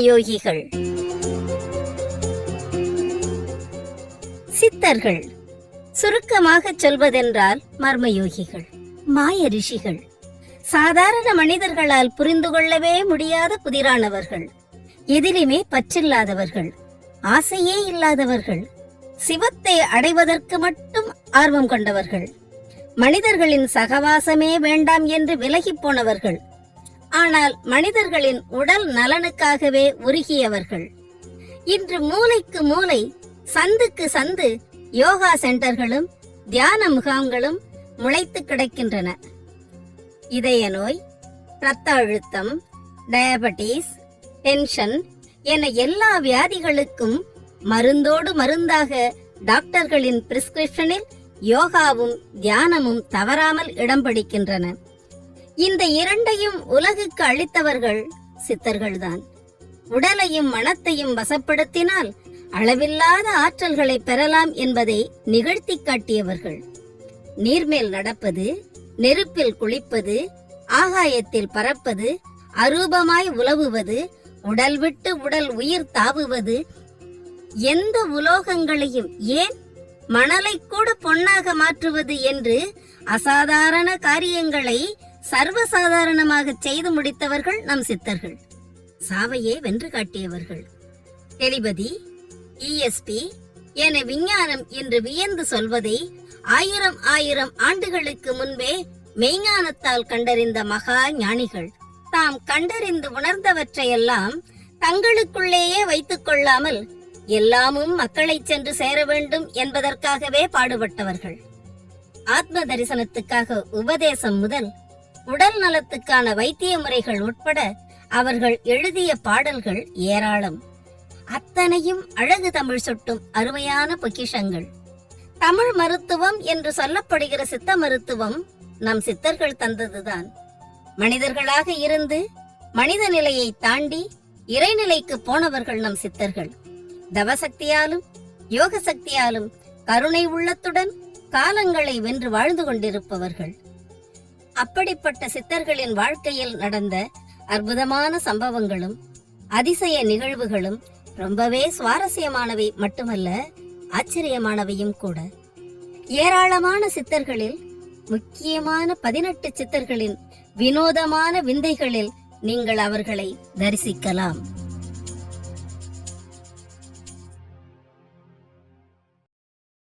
யோகிகள். சித்தர்கள் சுருக்கமாக சொல்வதென்றால் மர்மயோகிகள், மாய ரிஷிகள், சாதாரண மனிதர்களால் புரிந்து கொள்ளவே முடியாத புதிரானவர்கள், எதிலுமே பற்றில்லாதவர்கள், ஆசையே இல்லாதவர்கள், சிவத்தை அடைவதற்கு மட்டும் ஆர்வம் கொண்டவர்கள், மனிதர்களின் சகவாசமே வேண்டாம் என்று விலகி போனவர்கள், ஆனால் மனிதர்களின் உடல் நலனுக்காகவே உருகியவர்கள். இன்று மூலைக்கு மூலை, சந்துக்கு சந்து யோகா சென்டர்களும் தியான முகாம்களும் முளைத்து கிடக்கின்றன. இதய நோய், இரத்த அழுத்தம், டயபெட்டிஸ், டென்ஷன் என எல்லா வியாதிகளுக்கும் மருந்தோடு மருந்தாக டாக்டர்களின் பிரிஸ்கிரிப்ஷனில் யோகாவும் தியானமும் தவறாமல் இடம் பிடிக்கின்றன. இந்த இரண்டையும் உலகுக்கு அளித்தவர்கள் சித்தர்கள்தான். உடலையும் மனத்தையும் வசப்படுத்தினால் அளவில்லாத ஆற்றல்களை பெறலாம் என்பதை நிகழ்த்தி காட்டியவர்கள். நீர்மேல் நடப்பது, நெருப்பில் குளிப்பது, ஆகாயத்தில் பறப்பது, அரூபமாய் உலவுவது, உடல் விட்டு உடல் உயிர் தாவுவது, எந்த உலோகங்களையும் ஏன் மணலை கூட பொன்னாக மாற்றுவது என்று அசாதாரண காரியங்களை சர்வசாதாரணமாக செய்து முடித்தவர்கள் நம் சித்தர்கள். சாவையே வென்று காட்டியவர்கள். டெலிபதி, ESP என விஞ்ஞானம் என்று வியந்து சொல்வதை 1000 ஆண்டுகளுக்கு முன்பே மெய்ஞானத்தால் கண்டறிந்த மகா ஞானிகள். தாம் கண்டறிந்து உணர்ந்தவற்றையெல்லாம் தங்களுக்குள்ளேயே வைத்துக் கொள்ளாமல் எல்லாமும் மக்களை சென்று சேர வேண்டும் என்பதற்காகவே பாடுபட்டவர்கள். ஆத்ம தரிசனத்துக்காக உபதேசம் முதல் உடல் நலத்துக்கான வைத்திய முறைகள் உட்பட அவர்கள் எழுதிய பாடல்கள் ஏராளம். அத்தனையும் அழகு தமிழ் சுட்டும் அருமையான பொக்கிஷங்கள். தமிழ் மருத்துவம் என்று சொல்லப்படுகிற சித்த மருத்துவம் நம் சித்தர்கள் தந்ததுதான். மனிதர்களாக இருந்து மனித நிலையை தாண்டி இறைநிலைக்கு போனவர்கள் நம் சித்தர்கள். தவசக்தியாலும் யோக சக்தியாலும் கருணை உள்ளத்துடன் காலங்களை வென்று வாழ்ந்து கொண்டிருப்பவர்கள். அப்படிப்பட்ட சித்தர்களின் வாழ்க்கையில் நடந்த அற்புதமான சம்பவங்களும் அதிசய நிகழ்வுகளும் ரொம்பவே சுவாரஸ்யமானவை மட்டுமல்ல, ஆச்சரியமானவையும் கூட. ஏராளமான சித்தர்களில் முக்கியமான 18 சித்தர்களின் வினோதமான விந்தைகளில் நீங்கள் அவர்களை தரிசிக்கலாம்.